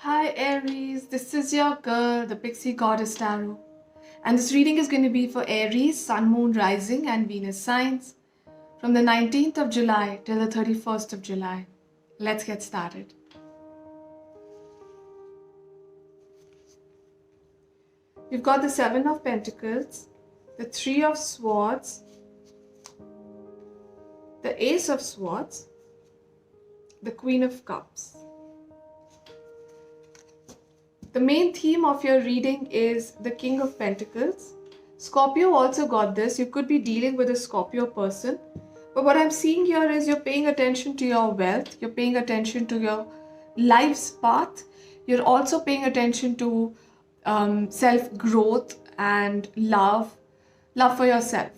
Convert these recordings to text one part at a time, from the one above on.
Hi Aries, this is your girl, the Pixie Goddess Tarot. And this reading is going to be for Aries, Sun, Moon, Rising, and Venus signs from the 19th of July till the 31st of July. Let's get started. We've got the Seven of Pentacles, the Three of Swords, the Ace of Swords, the Queen of Cups. The main theme of your reading is the King of Pentacles. Scorpio also got this. You could be dealing with a Scorpio person. But what I'm seeing here is you're paying attention to your wealth. You're paying attention to your life's path. You're also paying attention to self-growth and love. Love for yourself,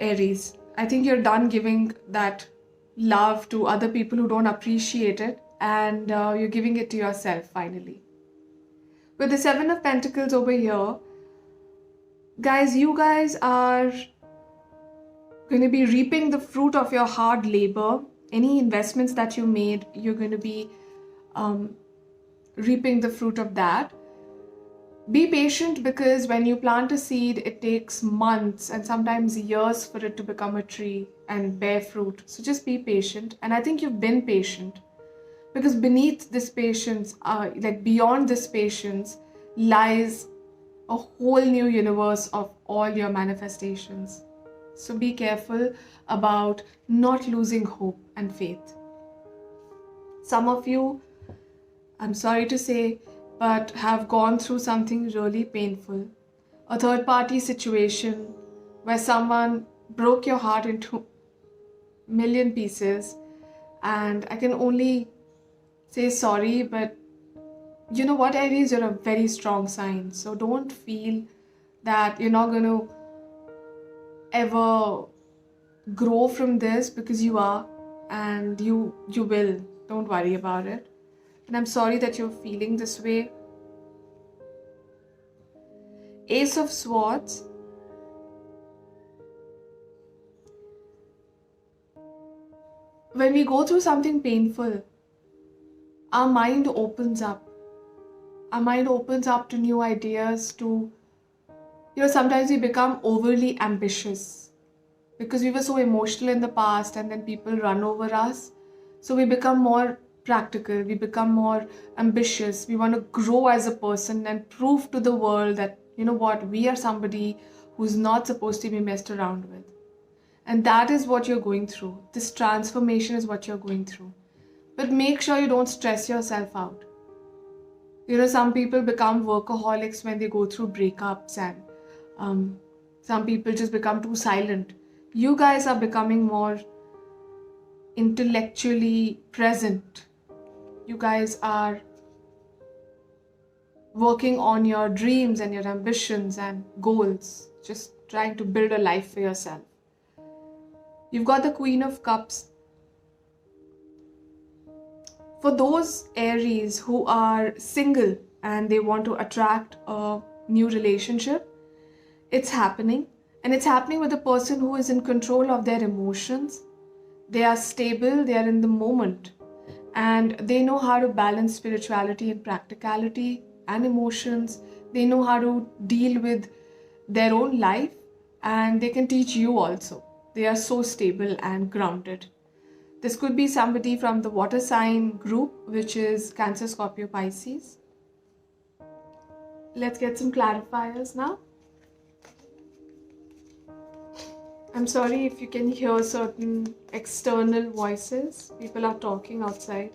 Aries. I think you're done giving that love to other people who don't appreciate it. And you're giving it to yourself finally. With the Seven of Pentacles over here, guys, you guys are going to be reaping the fruit of your hard labor. Any investments that you made, you're going to be reaping the fruit of that. Be patient, because when you plant a seed, it takes months and sometimes years for it to become a tree and bear fruit. So just be patient. And I think you've been patient. Because beneath this patience, beyond this patience, lies a whole new universe of all your manifestations. So be careful about not losing hope and faith. Some of you, I'm sorry to say, but have gone through something really painful. A third-party situation where someone broke your heart into a million pieces, and I can only say sorry, but you know what, Aries, you're a very strong sign. So don't feel that you're not going to ever grow from this, because you are, and you will. Don't worry about it. And I'm sorry that you're feeling this way. Ace of Swords. When we go through something painful, our mind opens up. Our mind opens up to new ideas, to, sometimes we become overly ambitious because we were so emotional in the past, and then people run over us. So we become more practical, we become more ambitious. We want to grow as a person and prove to the world that, we are somebody who's not supposed to be messed around with. And that is what you're going through. This transformation is what you're going through. But make sure you don't stress yourself out. Some people become workaholics when they go through breakups, and some people just become too silent. You guys are becoming more intellectually present. You guys are working on your dreams and your ambitions and goals, just trying to build a life for yourself. You've got the Queen of Cups. For those Aries who are single and they want to attract a new relationship, it's happening. And it's happening with a person who is in control of their emotions. They are stable, they are in the moment. And they know how to balance spirituality and practicality and emotions. They know how to deal with their own life, and they can teach you also. They are so stable and grounded. This could be somebody from the water sign group, which is Cancer, Scorpio, Pisces. Let's get some clarifiers now. I'm sorry if you can hear certain external voices. People are talking outside.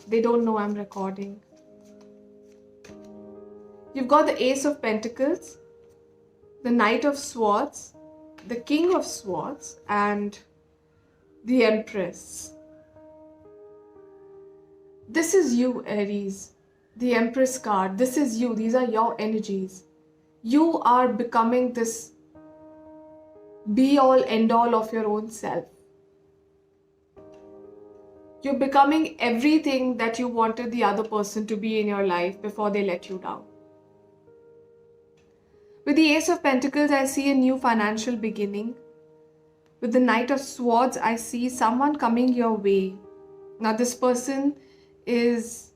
They don't know I'm recording. You've got the Ace of Pentacles, the Knight of Swords, the King of Swords, and the Empress. This is you, Aries. The Empress card. This is you. These are your energies. You are becoming this be-all, end-all of your own self. You're becoming everything that you wanted the other person to be in your life before they let you down. With the Ace of Pentacles, I see a new financial beginning. With the Knight of Swords, I see someone coming your way. Now, this person is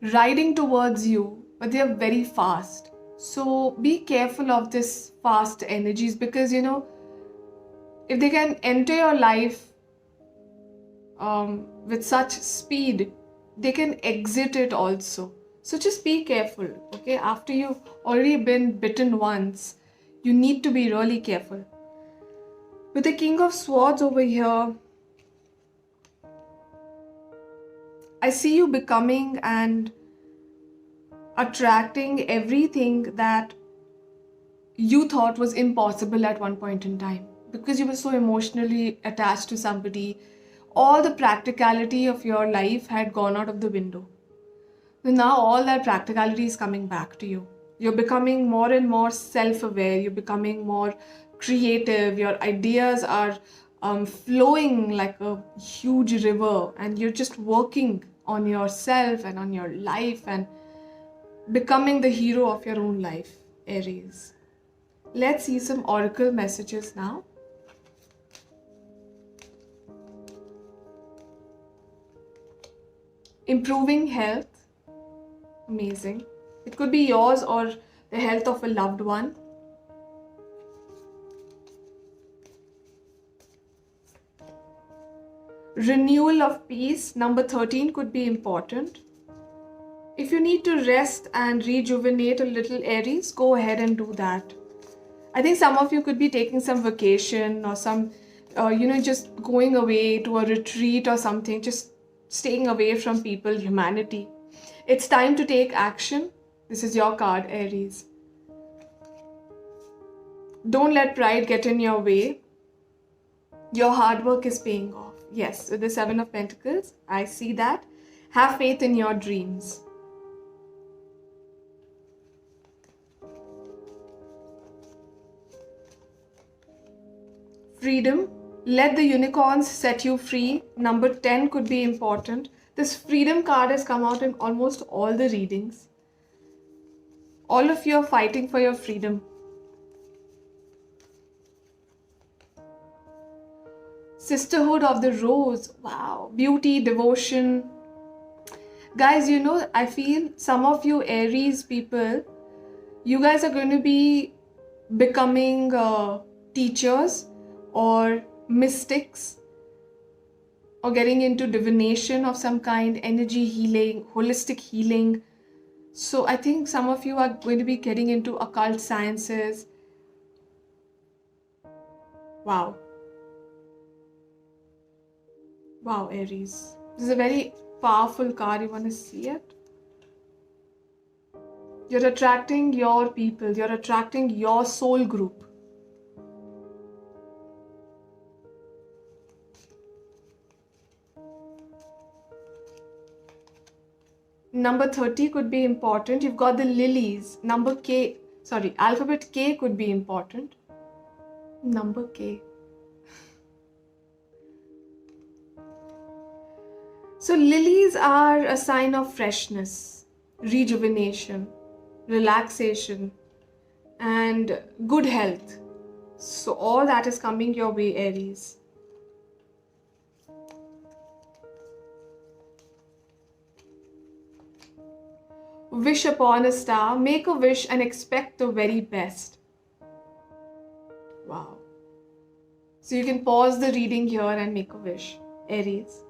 riding towards you, but they are very fast. So be careful of this fast energies, because if they can enter your life with such speed, they can exit it also. So just be careful, okay? After you've already been bitten once, you need to be really careful. With the King of Swords over here, I see you becoming and attracting everything that you thought was impossible at one point in time, because you were so emotionally attached to somebody. All the practicality of your life had gone out of the window. So now all that practicality is coming back to you. You're becoming more and more self-aware. You're becoming more creative. Your ideas are flowing like a huge river, and you're just working on yourself and on your life and becoming the hero of your own life, Aries. Let's see some oracle messages now. Improving health. Amazing. It could be yours or the health of a loved one. Renewal of peace. Number 13 could be important. If you need to rest and rejuvenate a little, Aries, go ahead and do that. I think some of you could be taking some vacation or some, just going away to a retreat or something, just staying away from people, humanity. It's time to take action. This is your card, Aries. Don't let pride get in your way. Your hard work is paying off. Yes, with the Seven of Pentacles, I see that. Have faith in your dreams. Freedom. Let the unicorns set you free. Number 10 could be important. This freedom card has come out in almost all the readings. All of you are fighting for your freedom. Sisterhood of the Rose. Wow. Beauty, devotion. Guys, I feel some of you Aries people, you guys are going to be becoming teachers or mystics, or getting into divination of some kind, energy healing, holistic healing. So I think some of you are going to be getting into occult sciences. Wow. Wow, Aries. This is a very powerful card. You want to see it? You're attracting your people. You're attracting your soul group. Number 30 could be important. You've got the lilies. Alphabet K could be important. Number K. So lilies are a sign of freshness, rejuvenation, relaxation, and good health. So all that is coming your way, Aries. Wish upon a star. Make a wish and expect the very best. Wow. So you can pause the reading here and make a wish, Aries.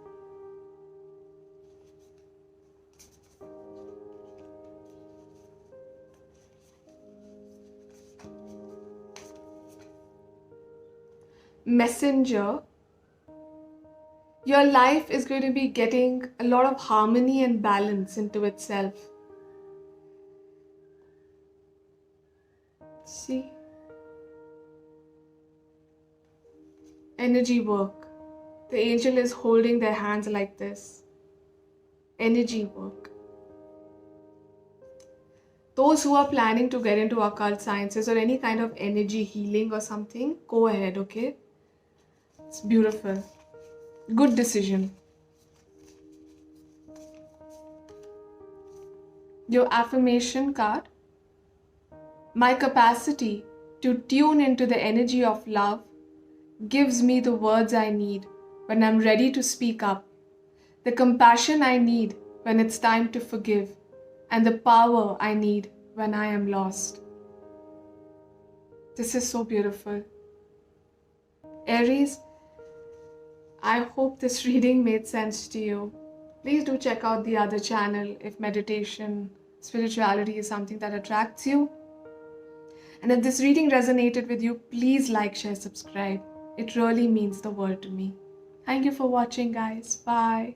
Messenger. Your life is going to be getting a lot of harmony and balance into itself. See? Energy work. The angel is holding their hands like this. Energy work. Those who are planning to get into occult sciences or any kind of energy healing or something, go ahead, okay? It's beautiful. Good decision. Your affirmation card. My capacity to tune into the energy of love gives me the words I need when I'm ready to speak up, the compassion I need when it's time to forgive, and the power I need when I am lost. This is so beautiful. Aries, I hope this reading made sense to you. Please do check out the other channel if meditation, spirituality is something that attracts you. And if this reading resonated with you, please like, share, subscribe. It really means the world to me. Thank you for watching, guys. Bye.